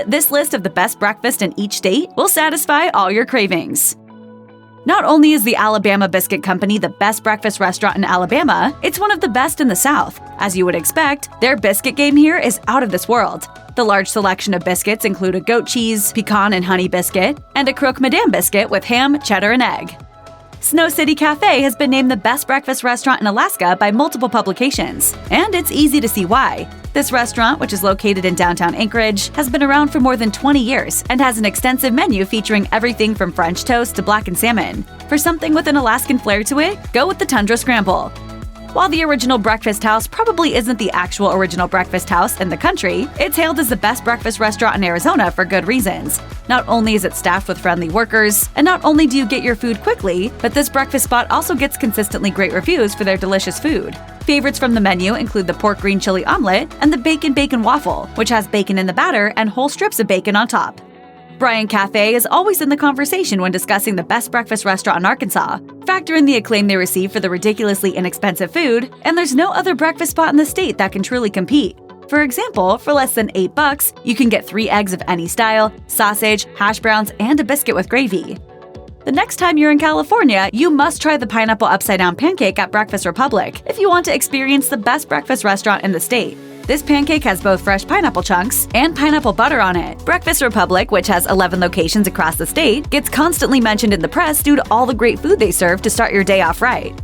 This list of the best breakfast in each state will satisfy all your cravings. Not only is the Alabama Biscuit Company the best breakfast restaurant in Alabama, it's one of the best in the South. As you would expect, their biscuit game here is out of this world. The large selection of biscuits include a goat cheese, pecan and honey biscuit, and a croque madame biscuit with ham, cheddar, and egg. Snow City Cafe has been named the best breakfast restaurant in Alaska by multiple publications, and it's easy to see why. This restaurant, which is located in downtown Anchorage, has been around for more than 20 years and has an extensive menu featuring everything from French toast to blackened salmon. For something with an Alaskan flair to it, go with the Tundra Scramble. While the original breakfast house probably isn't the actual original breakfast house in the country, it's hailed as the best breakfast restaurant in Arizona for good reasons. Not only is it staffed with friendly workers, and not only do you get your food quickly, but this breakfast spot also gets consistently great reviews for their delicious food. Favorites from the menu include the pork green chili omelet and the bacon waffle, which has bacon in the batter and whole strips of bacon on top. Bryan Cafe is always in the conversation when discussing the best breakfast restaurant in Arkansas. Factor in the acclaim they receive for the ridiculously inexpensive food, and there's no other breakfast spot in the state that can truly compete. For example, for less than $8, you can get 3 eggs of any style, sausage, hash browns, and a biscuit with gravy. The next time you're in California, you must try the pineapple upside-down pancake at Breakfast Republic if you want to experience the best breakfast restaurant in the state. This pancake has both fresh pineapple chunks and pineapple butter on it. Breakfast Republic, which has 11 locations across the state, gets constantly mentioned in the press due to all the great food they serve to start your day off right.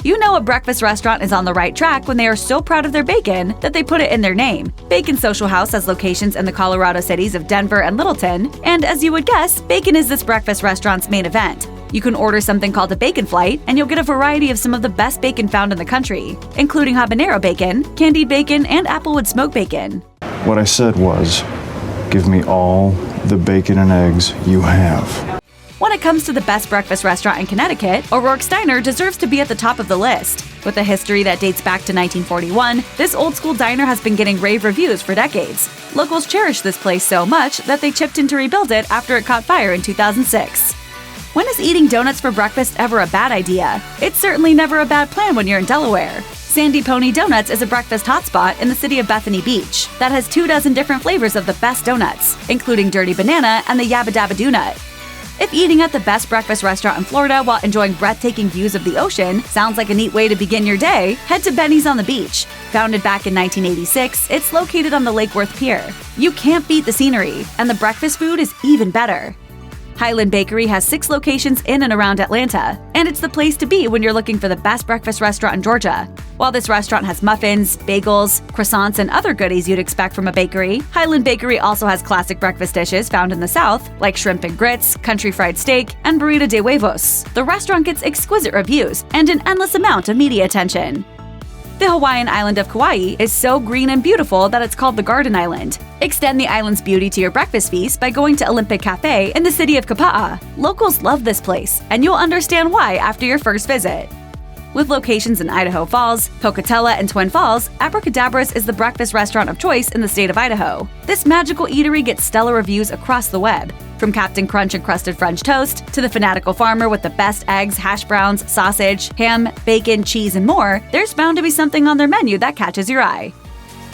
You know a breakfast restaurant is on the right track when they are so proud of their bacon that they put it in their name. Bacon Social House has locations in the Colorado cities of Denver and Littleton, and as you would guess, bacon is this breakfast restaurant's main event. You can order something called a bacon flight, and you'll get a variety of some of the best bacon found in the country, including habanero bacon, candied bacon, and applewood smoked bacon. What I said was, give me all the bacon and eggs you have. When it comes to the best breakfast restaurant in Connecticut, O'Rourke's Diner deserves to be at the top of the list. With a history that dates back to 1941, this old-school diner has been getting rave reviews for decades. Locals cherish this place so much that they chipped in to rebuild it after it caught fire in 2006. When is eating donuts for breakfast ever a bad idea? It's certainly never a bad plan when you're in Delaware. Sandy Pony Donuts is a breakfast hotspot in the city of Bethany Beach that has 24 different flavors of the best donuts, including Dirty Banana and the Yabba Dabba Donut. If eating at the best breakfast restaurant in Florida while enjoying breathtaking views of the ocean sounds like a neat way to begin your day, head to Benny's on the Beach. Founded back in 1986, it's located on the Lake Worth Pier. You can't beat the scenery, and the breakfast food is even better. Highland Bakery has 6 locations in and around Atlanta, and it's the place to be when you're looking for the best breakfast restaurant in Georgia. While this restaurant has muffins, bagels, croissants, and other goodies you'd expect from a bakery, Highland Bakery also has classic breakfast dishes found in the South, like shrimp and grits, country fried steak, and burrito de huevos. The restaurant gets exquisite reviews and an endless amount of media attention. The Hawaiian island of Kauai is so green and beautiful that it's called the Garden Island. Extend the island's beauty to your breakfast feast by going to Olympic Cafe in the city of Kapa'a. Locals love this place, and you'll understand why after your first visit. With locations in Idaho Falls, Pocatello, and Twin Falls, Abracadabra's is the breakfast restaurant of choice in the state of Idaho. This magical eatery gets stellar reviews across the web. From Captain Crunch encrusted French toast to the fanatical farmer with the best eggs, hash browns, sausage, ham, bacon, cheese, and more, there's bound to be something on their menu that catches your eye.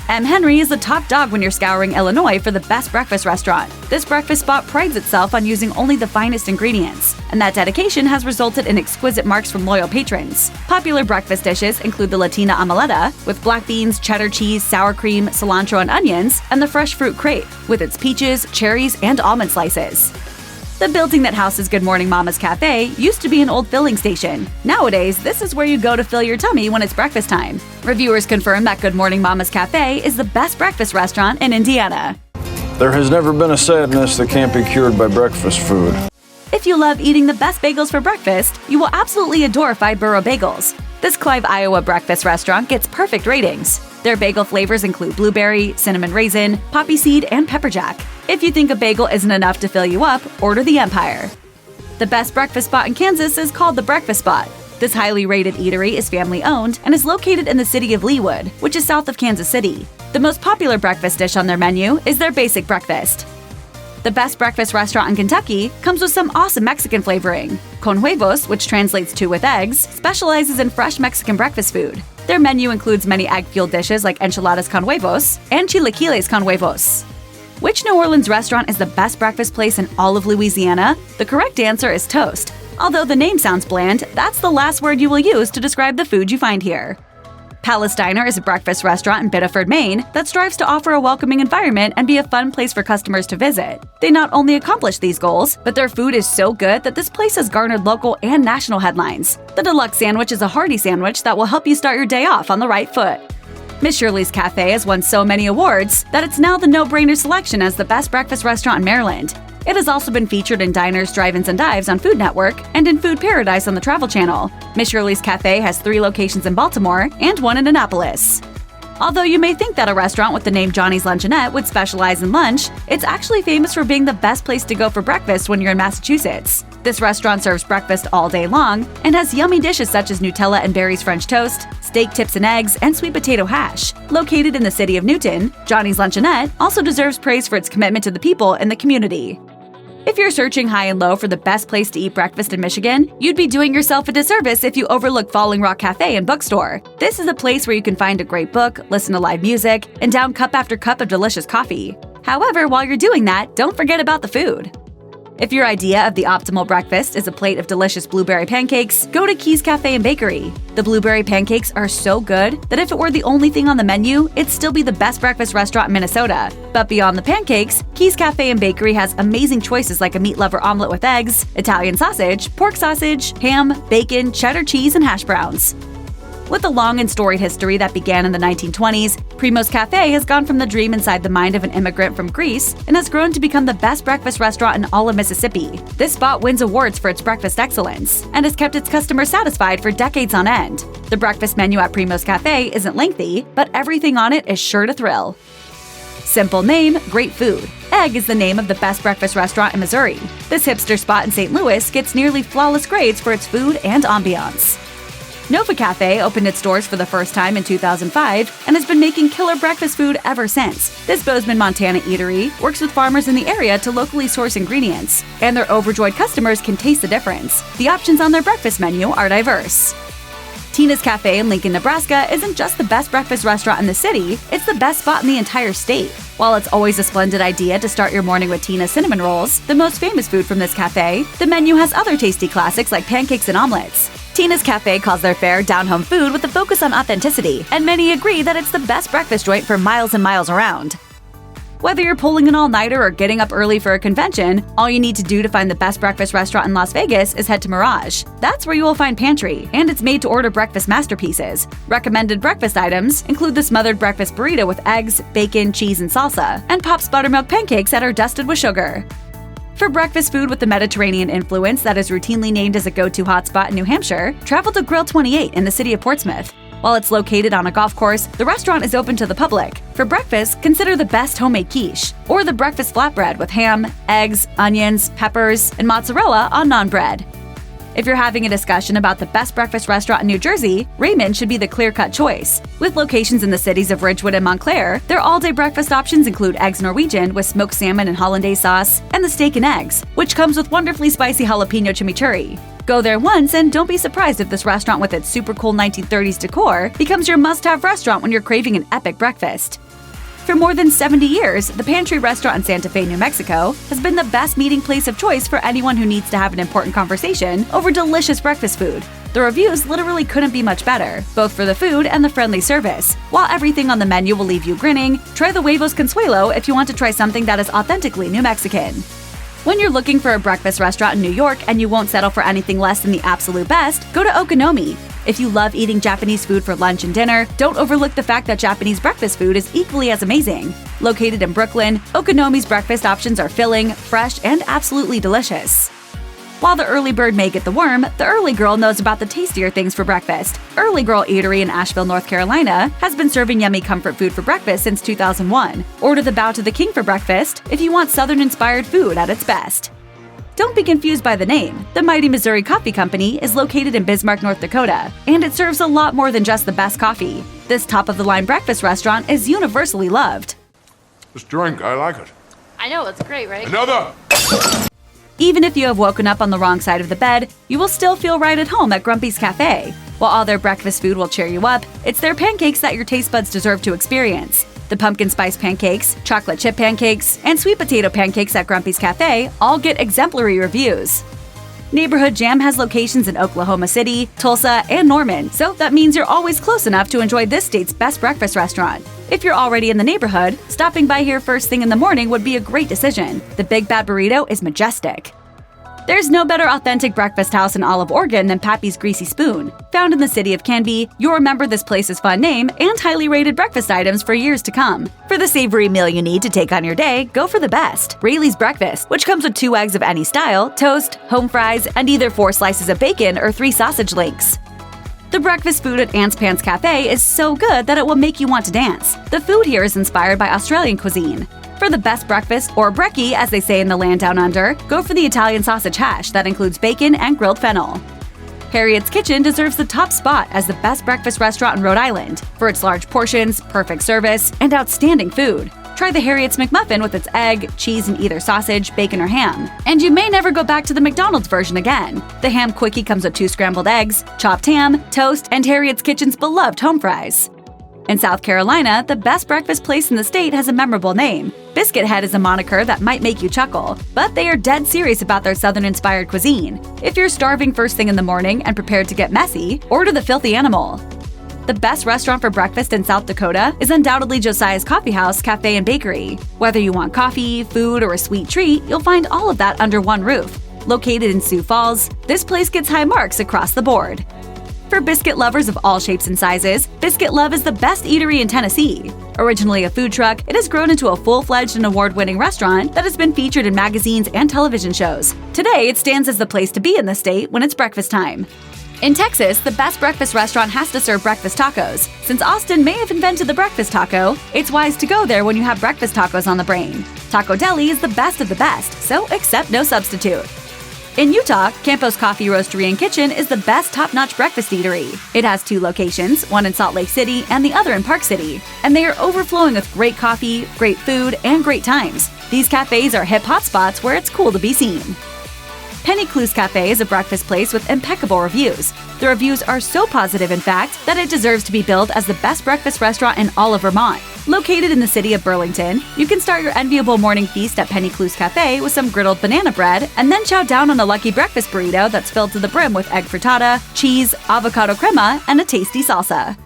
M. Henry is the top dog when you're scouring Illinois for the best breakfast restaurant. This breakfast spot prides itself on using only the finest ingredients, and that dedication has resulted in exquisite marks from loyal patrons. Popular breakfast dishes include the Latina Omeletta, with black beans, cheddar cheese, sour cream, cilantro, and onions, and the fresh fruit crepe, with its peaches, cherries, and almond slices. The building that houses Good Morning Mama's Cafe used to be an old filling station. Nowadays, this is where you go to fill your tummy when it's breakfast time. Reviewers confirm that Good Morning Mama's Cafe is the best breakfast restaurant in Indiana. There has never been a sadness that can't be cured by breakfast food. If you love eating the best bagels for breakfast, you will absolutely adore Five Borough Bagels. This Clive, Iowa breakfast restaurant gets perfect ratings. Their bagel flavors include blueberry, cinnamon raisin, poppy seed, and pepper jack. If you think a bagel isn't enough to fill you up, order the Empire. The best breakfast spot in Kansas is called the Breakfast Spot. This highly rated eatery is family-owned and is located in the city of Leawood, which is south of Kansas City. The most popular breakfast dish on their menu is their basic breakfast. The best breakfast restaurant in Kentucky comes with some awesome Mexican flavoring. Con Huevos, which translates to with eggs, specializes in fresh Mexican breakfast food. Their menu includes many egg-fueled dishes like enchiladas con huevos and chilaquiles con huevos. Which New Orleans restaurant is the best breakfast place in all of Louisiana? The correct answer is Toast. Although the name sounds bland, that's the last word you will use to describe the food you find here. Palace Diner is a breakfast restaurant in Biddeford, Maine that strives to offer a welcoming environment and be a fun place for customers to visit. They not only accomplish these goals, but their food is so good that this place has garnered local and national headlines. The deluxe sandwich is a hearty sandwich that will help you start your day off on the right foot. Miss Shirley's Cafe has won so many awards that it's now the no-brainer selection as the best breakfast restaurant in Maryland. It has also been featured in Diners, Drive-Ins, and Dives on Food Network and in Food Paradise on the Travel Channel. Miss Shirley's Cafe has 3 locations in Baltimore and 1 in Annapolis. Although you may think that a restaurant with the name Johnny's Luncheonette would specialize in lunch, it's actually famous for being the best place to go for breakfast when you're in Massachusetts. This restaurant serves breakfast all day long and has yummy dishes such as Nutella and berries French toast, steak tips and eggs, and sweet potato hash. Located in the city of Newton, Johnny's Luncheonette also deserves praise for its commitment to the people in the community. If you're searching high and low for the best place to eat breakfast in Michigan, you'd be doing yourself a disservice if you overlook Falling Rock Cafe and Bookstore. This is a place where you can find a great book, listen to live music, and down cup after cup of delicious coffee. However, while you're doing that, don't forget about the food. If your idea of the optimal breakfast is a plate of delicious blueberry pancakes, go to Keys Cafe and Bakery. The blueberry pancakes are so good that if it were the only thing on the menu, it'd still be the best breakfast restaurant in Minnesota. But beyond the pancakes, Keys Cafe and Bakery has amazing choices like a meat lover omelet with eggs, Italian sausage, pork sausage, ham, bacon, cheddar cheese, and hash browns. With a long and storied history that began in the 1920s, Primo's Cafe has gone from the dream inside the mind of an immigrant from Greece and has grown to become the best breakfast restaurant in all of Mississippi. This spot wins awards for its breakfast excellence and has kept its customers satisfied for decades on end. The breakfast menu at Primo's Cafe isn't lengthy, but everything on it is sure to thrill. Simple name, great food. Egg is the name of the best breakfast restaurant in Missouri. This hipster spot in St. Louis gets nearly flawless grades for its food and ambiance. Nova Cafe opened its doors for the first time in 2005 and has been making killer breakfast food ever since. This Bozeman, Montana eatery works with farmers in the area to locally source ingredients, and their overjoyed customers can taste the difference. The options on their breakfast menu are diverse. Tina's Cafe in Lincoln, Nebraska isn't just the best breakfast restaurant in the city, it's the best spot in the entire state. While it's always a splendid idea to start your morning with Tina's cinnamon rolls, the most famous food from this cafe, the menu has other tasty classics like pancakes and omelets. Tina's Cafe calls their fare down-home food with a focus on authenticity, and many agree that it's the best breakfast joint for miles and miles around. Whether you're pulling an all-nighter or getting up early for a convention, all you need to do to find the best breakfast restaurant in Las Vegas is head to Mirage. That's where you will find Pantry, and it's made to order breakfast masterpieces. Recommended breakfast items include the smothered breakfast burrito with eggs, bacon, cheese, and salsa, and Pop's buttermilk pancakes that are dusted with sugar. For breakfast food with the Mediterranean influence that is routinely named as a go-to hotspot in New Hampshire, travel to Grill 28 in the city of Portsmouth. While it's located on a golf course, the restaurant is open to the public. For breakfast, consider the best homemade quiche, or the breakfast flatbread with ham, eggs, onions, peppers, and mozzarella on naan bread. If you're having a discussion about the best breakfast restaurant in New Jersey, Raymond should be the clear-cut choice. With locations in the cities of Ridgewood and Montclair, their all-day breakfast options include eggs Norwegian with smoked salmon and hollandaise sauce, and the steak and eggs, which comes with wonderfully spicy jalapeno chimichurri. Go there once and don't be surprised if this restaurant with its super cool 1930s decor becomes your must-have restaurant when you're craving an epic breakfast. For more than 70 years, the Pantry restaurant in Santa Fe, New Mexico, has been the best meeting place of choice for anyone who needs to have an important conversation over delicious breakfast food. The reviews literally couldn't be much better, both for the food and the friendly service. While everything on the menu will leave you grinning, try the Huevos Consuelo if you want to try something that is authentically New Mexican. When you're looking for a breakfast restaurant in New York and you won't settle for anything less than the absolute best, go to Okonomi. If you love eating Japanese food for lunch and dinner, don't overlook the fact that Japanese breakfast food is equally as amazing. Located in Brooklyn, Okonomi's breakfast options are filling, fresh, and absolutely delicious. While the early bird may get the worm, the early girl knows about the tastier things for breakfast. Early Girl Eatery in Asheville, North Carolina, has been serving yummy comfort food for breakfast since 2001. Order the Bow to the King for breakfast if you want Southern-inspired food at its best. Don't be confused by the name. The Mighty Missouri Coffee Company is located in Bismarck, North Dakota, and it serves a lot more than just the best coffee. This top-of-the-line breakfast restaurant is universally loved. This drink, I like it. I know, it's great, right? Another! Even if you have woken up on the wrong side of the bed, you will still feel right at home at Grumpy's Cafe. While all their breakfast food will cheer you up, it's their pancakes that your taste buds deserve to experience. The pumpkin spice pancakes, chocolate chip pancakes, and sweet potato pancakes at Grumpy's Cafe all get exemplary reviews. Neighborhood Jam has locations in Oklahoma City, Tulsa, and Norman, so that means you're always close enough to enjoy this state's best breakfast restaurant. If you're already in the neighborhood, stopping by here first thing in the morning would be a great decision. The Big Bad Burrito is majestic. There's no better authentic breakfast house in all of Oregon than Pappy's Greasy Spoon. Found in the city of Canby, you'll remember this place's fun name and highly rated breakfast items for years to come. For the savory meal you need to take on your day, go for the best, Rayleigh's Breakfast, which comes with 2 eggs of any style, toast, home fries, and either 4 slices of bacon or 3 sausage links. The breakfast food at Aunt's Pants Cafe is so good that it will make you want to dance. The food here is inspired by Australian cuisine. For the best breakfast, or brekkie as they say in the land down under, go for the Italian sausage hash that includes bacon and grilled fennel. Harriet's Kitchen deserves the top spot as the best breakfast restaurant in Rhode Island for its large portions, perfect service, and outstanding food. Try the Harriet's McMuffin with its egg, cheese, and either sausage, bacon, or ham. And you may never go back to the McDonald's version again. The ham quickie comes with 2 scrambled eggs, chopped ham, toast, and Harriet's Kitchen's beloved home fries. In South Carolina, the best breakfast place in the state has a memorable name. Biscuit Head is a moniker that might make you chuckle, but they are dead serious about their Southern-inspired cuisine. If you're starving first thing in the morning and prepared to get messy, order the Filthy Animal. The best restaurant for breakfast in South Dakota is undoubtedly Josiah's Coffee House, Cafe, and Bakery. Whether you want coffee, food, or a sweet treat, you'll find all of that under one roof. Located in Sioux Falls, this place gets high marks across the board. For biscuit lovers of all shapes and sizes, Biscuit Love is the best eatery in Tennessee. Originally a food truck, it has grown into a full-fledged and award-winning restaurant that has been featured in magazines and television shows. Today, it stands as the place to be in the state when it's breakfast time. In Texas, the best breakfast restaurant has to serve breakfast tacos. Since Austin may have invented the breakfast taco, it's wise to go there when you have breakfast tacos on the brain. Taco Deli is the best of the best, so accept no substitute. In Utah, Campos Coffee Roastery and Kitchen is the best top-notch breakfast eatery. It has 2 locations, one in Salt Lake City and the other in Park City, and they are overflowing with great coffee, great food, and great times. These cafes are hip hotspots where it's cool to be seen. Penny Clue's Cafe is a breakfast place with impeccable reviews. The reviews are so positive, in fact, that it deserves to be billed as the best breakfast restaurant in all of Vermont. Located in the city of Burlington, you can start your enviable morning feast at Penny Clue's Cafe with some griddled banana bread, and then chow down on a lucky breakfast burrito that's filled to the brim with egg frittata, cheese, avocado crema, and a tasty salsa.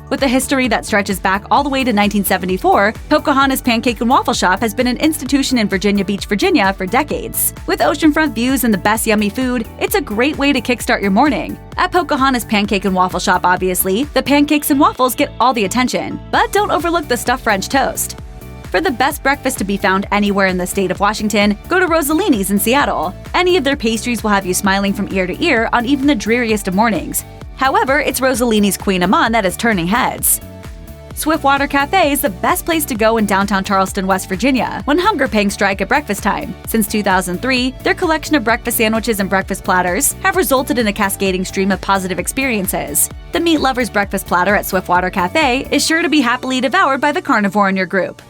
With a history that stretches back all the way to 1974, Pocahontas Pancake and Waffle Shop has been an institution in Virginia Beach, Virginia for decades. With oceanfront views and the best yummy food, it's a great way to kickstart your morning. At Pocahontas Pancake and Waffle Shop, obviously, the pancakes and waffles get all the attention, but don't overlook the stuffed French toast. For the best breakfast to be found anywhere in the state of Washington, go to Rosalini's in Seattle. Any of their pastries will have you smiling from ear to ear on even the dreariest of mornings. However, it's Rosalini's Queen Amman that is turning heads. Swiftwater Cafe is the best place to go in downtown Charleston, West Virginia, when hunger pangs strike at breakfast time. Since 2003, their collection of breakfast sandwiches and breakfast platters have resulted in a cascading stream of positive experiences. The meat lover's breakfast platter at Swiftwater Cafe is sure to be happily devoured by the carnivore in your group.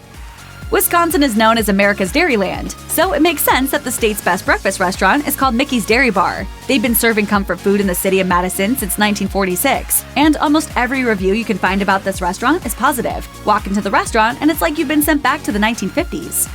Wisconsin is known as America's Dairyland, so it makes sense that the state's best breakfast restaurant is called Mickey's Dairy Bar. They've been serving comfort food in the city of Madison since 1946, and almost every review you can find about this restaurant is positive. Walk into the restaurant and it's like you've been sent back to the 1950s.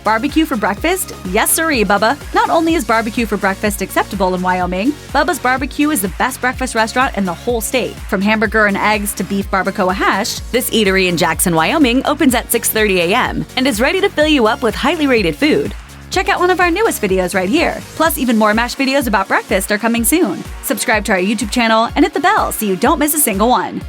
Barbecue for breakfast? Yes sirree, Bubba. Not only is barbecue for breakfast acceptable in Wyoming, Bubba's Barbecue is the best breakfast restaurant in the whole state. From hamburger and eggs to beef barbacoa hash, this eatery in Jackson, Wyoming opens at 6:30 a.m. and is ready to fill you up with highly rated food. Check out one of our newest videos right here. Plus, even more MASH videos about breakfast are coming soon. Subscribe to our YouTube channel and hit the bell so you don't miss a single one.